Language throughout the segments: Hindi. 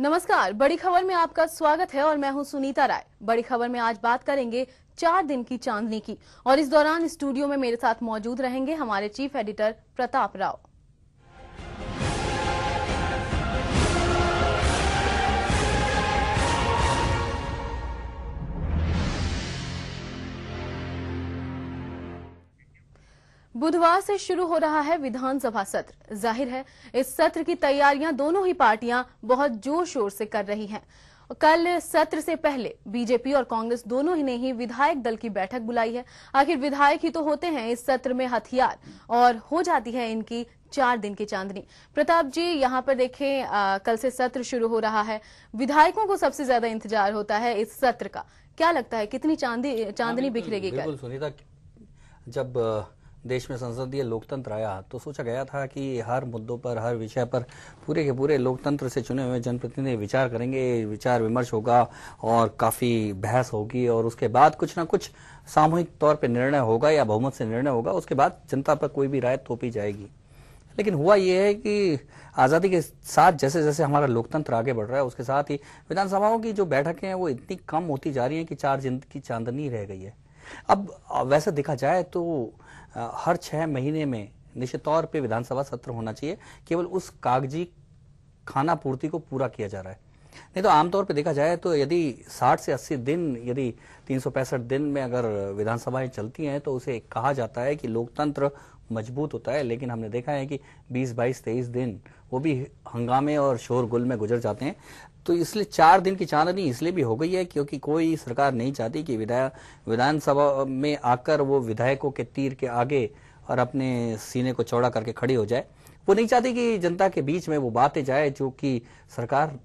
नमस्कार, बड़ी खबर में आपका स्वागत है और मैं हूं सुनीता राय। बड़ी खबर में आज बात करेंगे 4 दिन की चांदनी की और इस दौरान स्टूडियो में मेरे साथ मौजूद रहेंगे हमारे चीफ एडिटर प्रताप राव। बुधवार से शुरू हो रहा है विधानसभा सत्र। जाहिर है इस सत्र की तैयारियां दोनों ही पार्टियां बहुत जोर शोर से कर रही हैं। कल सत्र से पहले बीजेपी और कांग्रेस दोनों ही ने ही विधायक दल की बैठक बुलाई है। आखिर विधायक ही तो होते हैं इस सत्र में हथियार और हो जाती है इनकी 4 दिन की चांदनी। प्रताप जी, यहाँ पर देखें कल से सत्र शुरू हो रहा है। विधायकों को सबसे ज्यादा इंतजार होता है इस सत्र का। क्या लगता है कितनी चांदनी बिखरेगी कल? बिल्कुल सुनीता, जब देश में संसदीय लोकतंत्र आया तो सोचा गया था कि हर मुद्दों पर, हर विषय पर पूरे के पूरे लोकतंत्र से चुने हुए जनप्रतिनिधि विचार करेंगे, विचार विमर्श होगा और काफी बहस होगी और उसके बाद कुछ ना कुछ सामूहिक तौर पर निर्णय होगा या बहुमत से निर्णय होगा। उसके बाद जनता पर कोई भी राय थोपी जाएगी। लेकिन हुआ यह है कि आजादी के साथ जैसे जैसे हमारा लोकतंत्र आगे बढ़ रहा है उसके साथ ही विधानसभाओं की जो बैठकें हैं वो इतनी कम होती जा रही है कि 4 दिन की चांदनी रह गई है। अब वैसे देखा जाए तो हर 6 महीने में निश्चित तौर पे विधानसभा सत्र होना चाहिए। केवल उस कागजी खाना पूर्ति को पूरा किया जा रहा है। नहीं तो आमतौर पे देखा जाए तो यदि 60 से 80 दिन, यदि 365 दिन में अगर विधानसभाएं चलती हैं तो उसे कहा जाता है कि लोकतंत्र मजबूत होता है। लेकिन हमने देखा है कि 20, 22, 23 दिन वो भी हंगामे और शोरगुल में गुजर जाते हैं। तो इसलिए 4 दिन की चांदनी इसलिए भी हो गई है क्योंकि कोई सरकार नहीं चाहती कि विधानसभा में आकर वो विधायकों के तीर के आगे और अपने सीने को चौड़ा करके खड़ी हो जाए। वो नहीं चाहती कि जनता के बीच में वो बातें जाए जो कि सरकार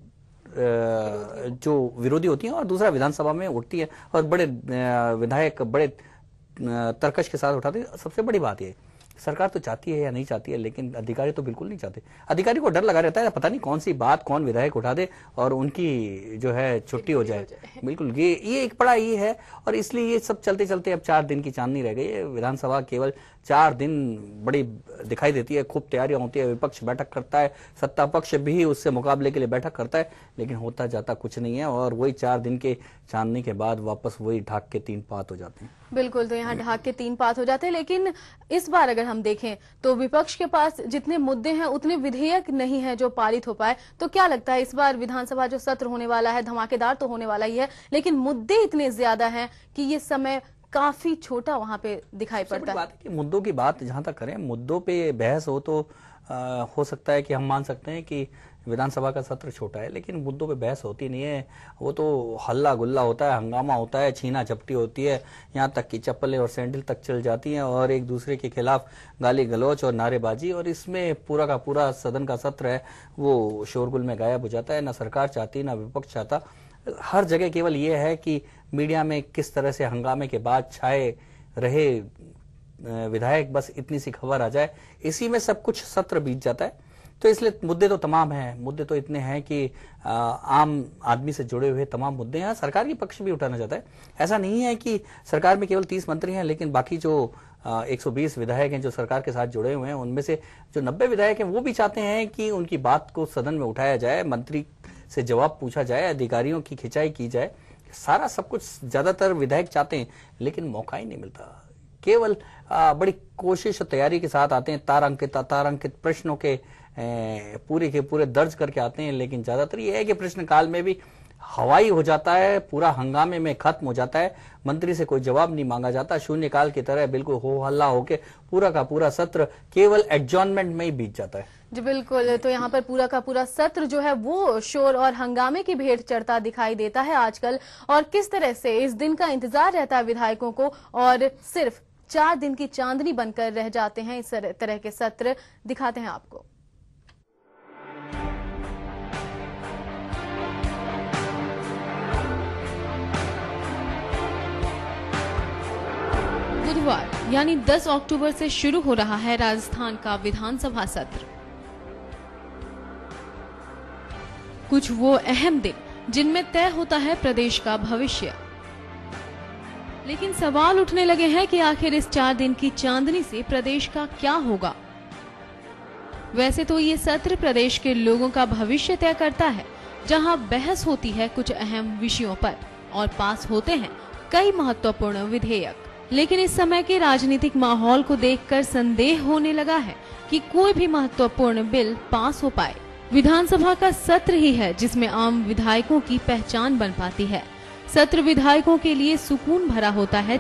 जो विरोधी होती है और दूसरा विधानसभा में उठती है और बड़े विधायक बड़े तर्कश के साथ उठाते हैं। सबसे बड़ी बात यह, सरकार तो चाहती है या नहीं चाहती है, लेकिन अधिकारी तो बिल्कुल नहीं चाहते। अधिकारी को डर लगा रहता है, पता नहीं कौन सी बात कौन विधायक उठा दे और उनकी जो है छुट्टी हो जाए। बिल्कुल ये एक बड़ा ये है और इसलिए ये सब चलते चलते अब 4 दिन की चांदनी रह गई है। विधानसभा केवल 4 दिन बड़ी दिखाई देती है, खूब तैयारियां होती है, विपक्ष बैठक करता है, सत्ता पक्ष भी उससे मुकाबले के लिए बैठक करता है, लेकिन होता जाता कुछ नहीं है और वही 4 दिन के चांदनी के बाद वापस वही ढाक के 3 पात हो जाते हैं। बिल्कुल, तो यहाँ ढाक के 3 पात हो जाते हैं। लेकिन इस बार अगर हम देखें तो विपक्ष के पास जितने मुद्दे हैं उतने विधेयक नहीं है जो पारित हो पाए। तो क्या लगता है इस बार विधानसभा जो सत्र होने वाला है धमाकेदार तो होने वाला ही है, लेकिन मुद्दे इतने ज्यादा हैं कि ये समय काफी छोटा वहां पे दिखाई पड़ता है। बात है कि मुद्दों की बात जहां तक करें, मुद्दों पे बहस हो तो हो सकता है कि हम मान सकते हैं कि विधानसभा का सत्र छोटा है, लेकिन मुद्दों पे बहस होती नहीं है। वो तो हल्ला गुल्ला होता है, हंगामा होता है, छीना झपटी होती है, यहाँ तक कि चप्पलें और सैंडल तक चल जाती हैं और एक दूसरे के खिलाफ गाली गलौच और नारेबाजी, और इसमें पूरा का पूरा सदन का सत्र है वो शोरगुल में गायब हो जाता है। ना सरकार चाहती ना विपक्ष चाहता। हर जगह केवल ये है कि मीडिया में किस तरह से हंगामे के बाद छाए रहे विधायक, बस इतनी सी खबर आ जाए, इसी में सब कुछ सत्र बीत जाता है। तो इसलिए मुद्दे तो तमाम हैं, मुद्दे तो इतने हैं कि आम आदमी से जुड़े हुए तमाम मुद्दे हैं। सरकार की पक्ष भी उठाना चाहता है। ऐसा नहीं है कि सरकार में केवल 30 मंत्री हैं, लेकिन बाकी जो 120 विधायक हैं जो सरकार के साथ जुड़े हुए हैं, उनमें से जो 90 विधायक हैं वो भी चाहते हैं कि उनकी बात को सदन में उठाया जाए, मंत्री से जवाब पूछा जाए, अधिकारियों की खिंचाई की जाए। सारा सब कुछ ज्यादातर विधायक चाहते हैं, लेकिन मौका ही नहीं मिलता। केवल बड़ी कोशिश और तैयारी के साथ आते हैं, तारांकित प्रश्नों के पूरे के पूरे दर्ज करके आते हैं, लेकिन ज्यादातर ये है कि प्रश्न काल में भी हवाई हो जाता है, पूरा हंगामे में खत्म हो जाता है, मंत्री से कोई जवाब नहीं मांगा जाता, शून्यकाल की तरह बिल्कुल हो हल्ला होके पूरा का पूरा सत्र केवल एडजॉर्नमेंट में ही बीत जाता है। जी बिल्कुल, तो यहाँ पर पूरा का पूरा सत्र जो है वो शोर और हंगामे की भेंट चढ़ता दिखाई देता है आजकल। और किस तरह से इस दिन का इंतजार रहता है विधायकों को और सिर्फ 4 दिन की चांदनी बनकर रह जाते हैं इस तरह के सत्र। दिखाते हैं आपको। बुधवार यानी 10 अक्टूबर से शुरू हो रहा है राजस्थान का विधानसभा सत्र। कुछ वो अहम दिन जिनमें तय होता है प्रदेश का भविष्य। लेकिन सवाल उठने लगे हैं कि आखिर इस 4 दिन की चांदनी से प्रदेश का क्या होगा। वैसे तो ये सत्र प्रदेश के लोगों का भविष्य तय करता है जहां बहस होती है कुछ अहम विषयों पर और पास होते हैं कई महत्वपूर्ण विधेयक। लेकिन इस समय के राजनीतिक माहौल को देखकर संदेह होने लगा है कि कोई भी महत्वपूर्ण बिल पास हो पाए। विधानसभा का सत्र ही है जिसमें आम विधायकों की पहचान बन पाती है। सत्र विधायकों के लिए सुकून भरा होता है।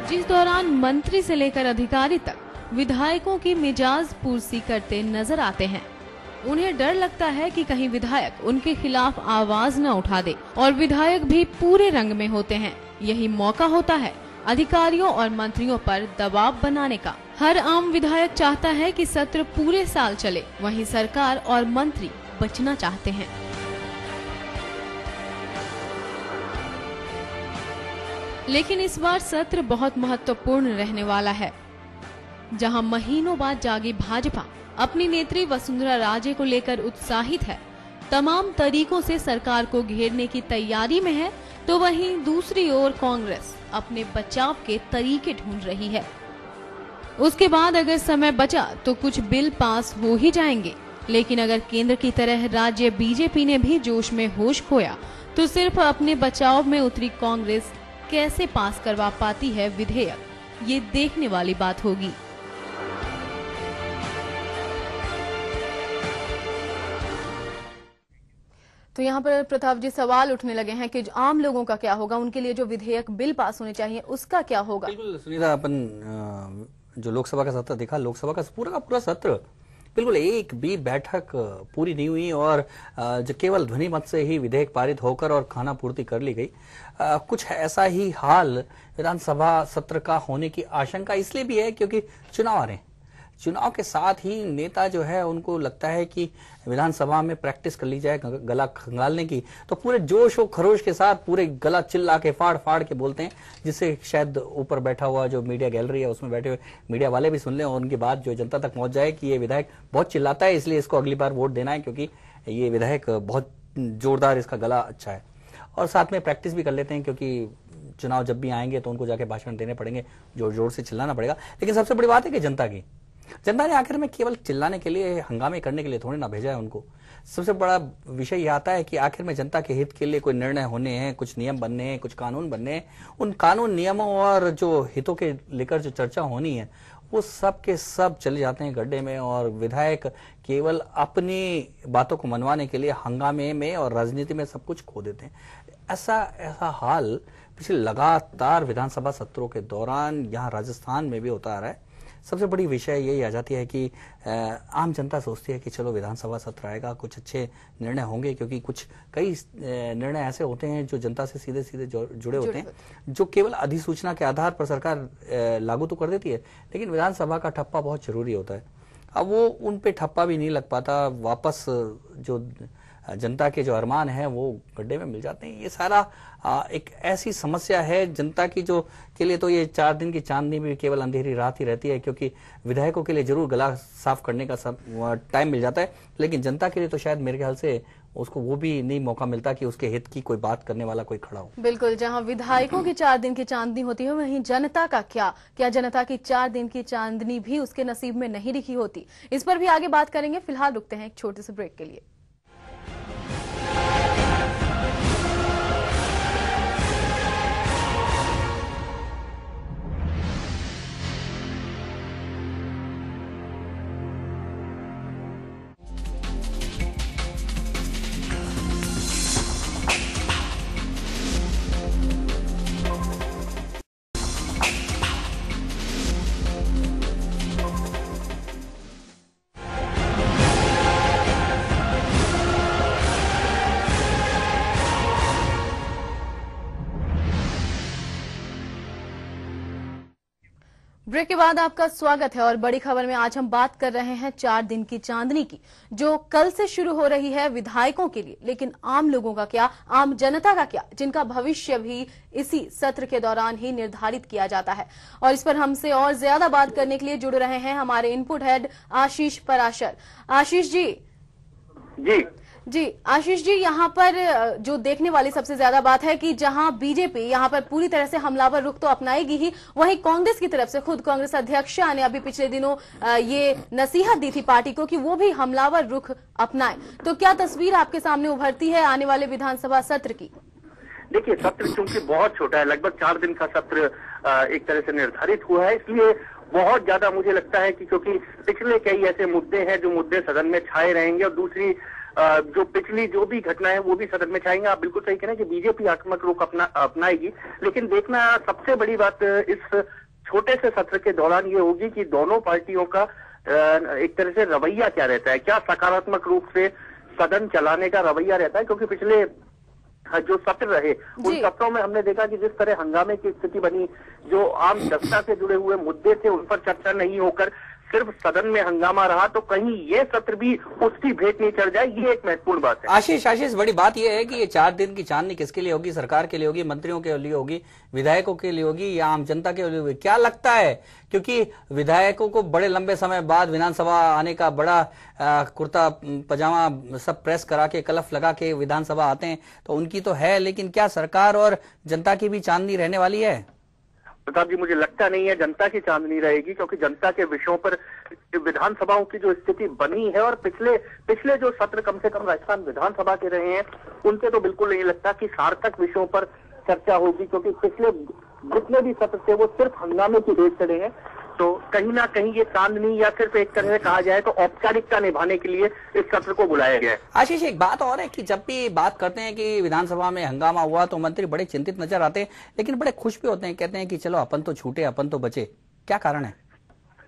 जिस दौरान मंत्री से लेकर अधिकारी तक विधायकों की मिजाज पुरसी करते नजर आते हैं। उन्हें डर लगता है कि कहीं विधायक उनके खिलाफ आवाज न उठा दे और विधायक भी पूरे रंग में होते हैं। यही मौका होता है अधिकारियों और मंत्रियों पर दबाव बनाने का। हर आम विधायक चाहता है कि सत्र पूरे साल चले, वहीं सरकार और मंत्री बचना चाहते हैं। लेकिन इस बार सत्र बहुत महत्वपूर्ण रहने वाला है, जहां महीनों बाद जागी भाजपा अपनी नेत्री वसुंधरा राजे को लेकर उत्साहित है, तमाम तरीकों से सरकार को घेरने की तैयारी में है, तो वहीं दूसरी ओर कांग्रेस अपने बचाव के तरीके ढूंढ रही है। उसके बाद अगर समय बचा तो कुछ बिल पास हो ही जाएंगे, लेकिन अगर केंद्र की तरह राज्य बीजेपी ने भी जोश में होश खोया तो सिर्फ अपने बचाव में उतरी कांग्रेस कैसे पास करवा पाती है विधेयक, ये देखने वाली बात होगी। तो यहाँ पर प्रताप जी सवाल उठने लगे हैं कि आम लोगों का क्या होगा, उनके लिए जो विधेयक बिल पास होने चाहिए उसका क्या होगा। बिल्कुल सुनीता, अपन जो लोकसभा का सत्र देखा, लोकसभा का पूरा सत्र बिल्कुल एक भी बैठक पूरी नहीं हुई और जो केवल ध्वनि मत से ही विधेयक पारित होकर और खाना पूर्ति कर ली गई। कुछ ऐसा ही हाल विधानसभा सत्र का होने की आशंका इसलिए भी है क्योंकि चुनाव आ रहे हैं। चुनाव के साथ ही नेता जो है उनको लगता है कि विधानसभा में प्रैक्टिस कर ली जाए गला खंगालने की, तो पूरे जोश और खरोश के साथ पूरे गला चिल्ला के फाड़ फाड़ के बोलते हैं, जिससे शायद ऊपर बैठा हुआ जो मीडिया गैलरी है उसमें बैठे हुए मीडिया वाले भी सुन लें और उनकी बात जो जनता तक पहुंच जाए कि ये विधायक बहुत चिल्लाता है, इसलिए इसको अगली बार वोट देना है क्योंकि ये विधायक बहुत जोरदार, इसका गला अच्छा है। और साथ में प्रैक्टिस भी कर लेते हैं क्योंकि चुनाव जब भी आएंगे तो उनको जाके भाषण देने पड़ेंगे, जोर जोर से चिल्लाना पड़ेगा। लेकिन सबसे बड़ी बात है कि जनता ने आखिर में केवल चिल्लाने के लिए, हंगामे करने के लिए थोड़ी ना भेजा है उनको। सबसे बड़ा विषय यह आता है कि आखिर में जनता के हित के लिए कोई निर्णय होने हैं, कुछ नियम बनने हैं, कुछ कानून बनने हैं। उन कानून, नियमों और जो हितों के लेकर जो चर्चा होनी है वो सब के सब चले जाते हैं गड्ढे में और विधायक केवल अपनी बातों को मनवाने के लिए हंगामे में और राजनीति में सब कुछ खो देते हैं। ऐसा हाल पिछले लगातार विधानसभा सत्रों के दौरान यहाँ राजस्थान में भी होता आ रहा है। सबसे बड़ी विषय यही आ जाती है कि आम जनता सोचती है कि चलो विधानसभा सत्र आएगा, कुछ अच्छे निर्णय होंगे, क्योंकि कई निर्णय ऐसे होते हैं जो जनता से सीधे सीधे जुड़े होते हैं, जो केवल अधिसूचना के आधार पर सरकार लागू तो कर देती है, लेकिन विधानसभा का ठप्पा बहुत जरूरी होता है। अब वो उन पे ठप्पा भी नहीं लग पाता, वापस जो जनता के जो अरमान है वो गड्ढे में मिल जाते हैं। ये सारा एक ऐसी समस्या है जनता की जो के लिए तो ये 4 दिन की चांदनी भी केवल अंधेरी रात ही रहती है, क्योंकि विधायकों के लिए जरूर गला साफ करने का टाइम मिल जाता है, लेकिन जनता के लिए तो शायद मेरे ख्याल से उसको वो भी नहीं मौका मिलता कि उसके हित की कोई बात करने वाला कोई खड़ा हो। बिल्कुल, जहां विधायकों की 4 दिन की चांदनी होती है, वहीं जनता का क्या जनता की 4 दिन की चांदनी भी उसके नसीब में नहीं लिखी होती। इस पर भी आगे बात करेंगे, फिलहाल रुकते हैं एक छोटे से ब्रेक के लिए। ब्रेक के बाद आपका स्वागत है और बड़ी खबर में आज हम बात कर रहे हैं 4 दिन की चांदनी की, जो कल से शुरू हो रही है विधायकों के लिए। लेकिन आम लोगों का क्या, आम जनता का क्या, जिनका भविष्य भी इसी सत्र के दौरान ही निर्धारित किया जाता है। और इस पर हमसे और ज्यादा बात करने के लिए जुड़ रहे हैं हमारे इनपुट हेड आशीष पराशर। आशीष जी, जी आशीष जी, यहाँ पर जो देखने वाली सबसे ज्यादा बात है कि जहाँ बीजेपी यहाँ पर पूरी तरह से हमलावर रुख तो अपनाएगी ही, वहीं कांग्रेस की तरफ से खुद कांग्रेस अध्यक्ष शाह ने अभी पिछले दिनों ये नसीहत दी थी पार्टी को कि वो भी हमलावर रुख अपनाए। तो क्या तस्वीर आपके सामने उभरती है आने वाले विधानसभा सत्र की? देखिए, सत्र चूंकि बहुत छोटा है, लगभग 4 दिन का सत्र एक तरह से निर्धारित हुआ है, इसलिए बहुत ज्यादा मुझे लगता है कि क्योंकि पिछले कई ऐसे मुद्दे हैं जो मुद्दे सदन में छाए रहेंगे और दूसरी जो पिछली जो भी घटना है वो भी सदन में छाएंगे। आप बिल्कुल सही कह रहे हैं कि बीजेपी आक्रामक रुख अपनाएगी, लेकिन देखना सबसे बड़ी बात इस छोटे से सत्र के दौरान ये होगी कि दोनों पार्टियों का एक तरह से रवैया क्या रहता है, क्या सकारात्मक रूप से सदन चलाने का रवैया रहता है। क्योंकि पिछले जो सत्र रहे उन सत्रों में हमने देखा कि जिस तरह हंगामे की स्थिति बनी, जो आम जनता से जुड़े हुए मुद्दे थे उन पर चर्चा नहीं होकर सिर्फ सदन में हंगामा रहा, तो कहीं ये सत्र भी उसकी भेंट नहीं चढ़ जाए, ये एक महत्वपूर्ण बात है। आशीष बड़ी बात यह है कि ये 4 दिन की चांदनी किसके लिए होगी? सरकार के लिए होगी, मंत्रियों के लिए होगी, विधायकों के लिए होगी या आम जनता के लिए होगी? क्या लगता है? क्योंकि विधायकों को बड़े लंबे समय बाद विधानसभा आने का बड़ा कुर्ता पजामा सब प्रेस करा के कलफ लगा के विधानसभा आते हैं, तो उनकी तो है, लेकिन क्या सरकार और जनता की भी चांदनी रहने वाली है? प्रताप जी, मुझे लगता नहीं है जनता की चांदनी रहेगी, क्योंकि जनता के विषयों पर विधानसभाओं की जो स्थिति बनी है और पिछले जो सत्र कम से कम राजस्थान विधानसभा के रहे हैं उनके तो बिल्कुल नहीं लगता कि सार्थक विषयों पर चर्चा होगी, क्योंकि पिछले जितने भी सत्र थे वो सिर्फ हंगामे की भेंट चढ़े हैं। तो कहीं ना कहीं ये चांदनी या सिर्फ एक तरह से कहा जाए तो औपचारिकता निभाने के लिए इस सत्र को बुलाया गया है। आशीष, एक बात और है कि जब भी बात करते हैं कि विधानसभा में हंगामा हुआ तो मंत्री बड़े चिंतित नजर आते हैं, लेकिन बड़े खुश भी होते हैं, कहते हैं कि चलो अपन तो छूटे, अपन तो बचे। क्या कारण है?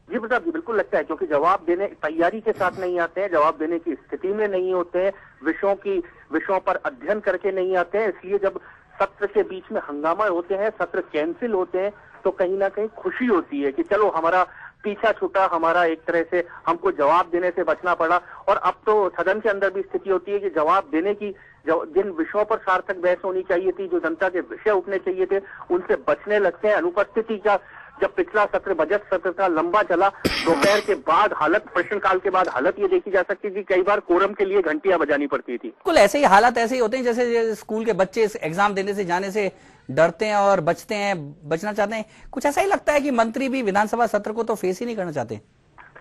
जी प्रताप जी, बिल्कुल लगता है, क्योंकि जवाब देने तैयारी के साथ नहीं आते हैं, जवाब देने की स्थिति में नहीं होते हैं, विषयों पर अध्ययन करके नहीं आते हैं, इसलिए जब सत्र के बीच में हंगामा होते हैं, सत्र कैंसिल होते हैं, तो कहीं ना कहीं खुशी होती है कि चलो हमारा पीछा छूटा, हमारा एक तरह से हमको जवाब देने से बचना पड़ा। और अब तो सदन के अंदर भी स्थिति होती है कि जवाब देने की जिन विषयों पर सार्थक बहस होनी चाहिए थी, जो जनता के विषय उठने चाहिए थे, उनसे बचने लगते हैं। अनुपस्थिति का जब पिछला सत्र बजट सत्र का लंबा चला, दोपहर के बाद हालत, प्रश्नकाल के बाद हालत ये देखी जा सकती थी, कई बार कोरम के लिए घंटियां बजानी पड़ती थी। बिल्कुल ऐसे ही हालात ऐसे ही होते हैं जैसे स्कूल के बच्चे एग्जाम देने से जाने से डरते हैं और बचते हैं, बचना चाहते हैं। कुछ ऐसा ही लगता है कि मंत्री भी विधानसभा सत्र को तो फेस ही नहीं करना चाहते।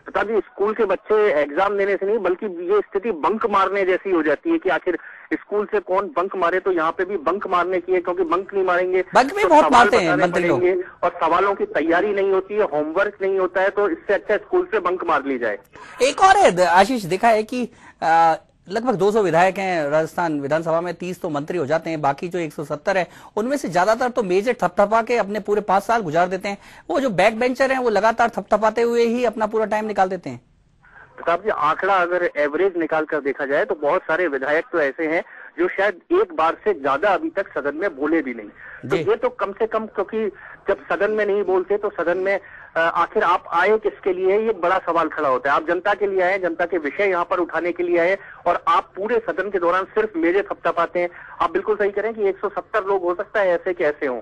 पता जी, स्कूल के बच्चे एग्जाम देने से नहीं, बल्कि ये स्थिति बंक मारने जैसी हो जाती है कि आखिर स्कूल से कौन बंक मारे, तो यहाँ पे भी बंक मारने की है, क्योंकि बंक नहीं मारेंगे बंक भी तो बहुत मारते हैं मंत्री लोग, और सवालों की तैयारी नहीं होती है, होमवर्क नहीं होता है, तो इससे अच्छा स्कूल से बंक मार ली जाए। एक और है आशीष, देखा है कि लगभग 200 विधायक हैं राजस्थान विधानसभा में, 30 तो मंत्री हो जाते हैं, बाकी जो 170 है उनमें से ज्यादातर तो मेजर थपथपा के अपने पूरे 5 साल गुजार देते हैं। वो जो बैक बेंचर हैं वो लगातार थपथपाते हुए ही अपना पूरा टाइम निकाल देते हैं। प्रताप जी, आंकड़ा अगर एवरेज निकाल कर देखा जाए तो बहुत सारे विधायक तो ऐसे हैं जो शायद एक बार से ज्यादा अभी तक सदन में बोले भी नहीं। तो ये तो कम से कम, क्योंकि जब सदन में नहीं बोलते तो सदन में आखिर आप आए किसके लिए, ये बड़ा सवाल खड़ा होता है। आप जनता के लिए आए, जनता के विषय यहाँ पर उठाने के लिए आए, और आप पूरे सदन के दौरान सिर्फ मेरे थपथपाते हैं। आप बिल्कुल सही करें कि 170 लोग हो सकता है ऐसे कैसे हों।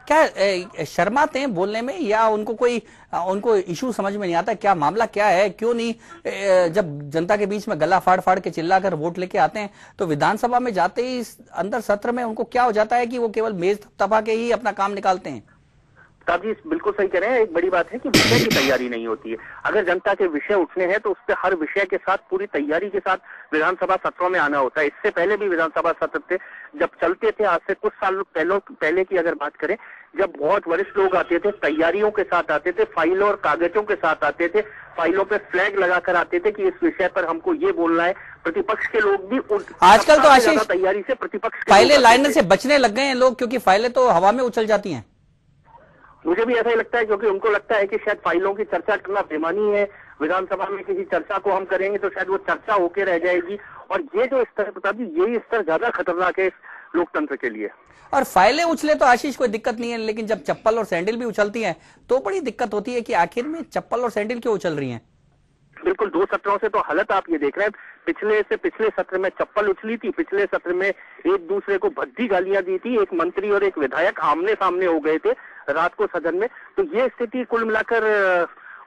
क्या शर्माते हैं बोलने में, या उनको इशू समझ में नहीं आता? क्या मामला क्या है, क्यों नहीं जब जनता के बीच में गला फाड़ फाड़ के चिल्लाकर वोट लेके आते हैं तो विधानसभा में जाते ही अंदर सत्र में उनको क्या हो जाता है कि वो केवल मेज थपथपा के ही अपना काम निकालते हैं? साहब जी, बिल्कुल सही कह रहे हैं। एक बड़ी बात है कि विषय की तैयारी नहीं होती है। अगर जनता के विषय उठने हैं तो उस पर हर विषय के साथ पूरी तैयारी के साथ विधानसभा सत्रों में आना होता है। इससे पहले भी विधानसभा सत्र थे जब चलते थे, आज से कुछ साल पहले की अगर बात करें, जब बहुत वरिष्ठ लोग आते थे, तैयारियों के साथ आते थे, फाइलों और कागजों के साथ आते थे, फाइलों पे फ्लैग लगाकर आते थे कि इस विषय पर हमको ये बोलना है। प्रतिपक्ष के लोग भी आजकल तो आशीष तैयारी से प्रतिपक्ष फाइलें लाइनर से बचने लग गए हैं लोग, क्योंकि फाइलें तो हवा में उछल जाती हैं। मुझे भी ऐसा ही लगता है, क्योंकि उनको लगता है कि शायद फाइलों की चर्चा करना बेमानी है, विधानसभा में किसी चर्चा को हम करेंगे तो शायद वो चर्चा होके रह जाएगी। और ये जो स्तर, प्रताप जी, यही स्तर ज्यादा खतरनाक है इस लोकतंत्र के लिए। और फाइलें उछले तो आशीष कोई दिक्कत नहीं है, लेकिन जब चप्पल और सैंडल भी उछलती हैं तो बड़ी दिक्कत होती है कि आखिर में चप्पल और सैंडल क्यों उछल रही हैं। बिल्कुल, 2 सत्रों से तो हालत आप ये देख रहे हैं। पिछले सत्र में चप्पल उछली थी, पिछले सत्र में एक दूसरे को भद्दी गालियां दी थी, एक मंत्री और एक विधायक आमने सामने हो गए थे रात को सदन में। तो ये स्थिति कुल मिलाकर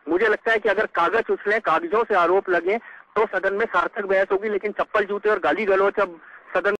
मुझे लगता है कि अगर कागज उछले, कागजों से आरोप लगे, तो सदन में सार्थक बहस होगी, लेकिन चप्पल जूते और गाली गलौच अब सदन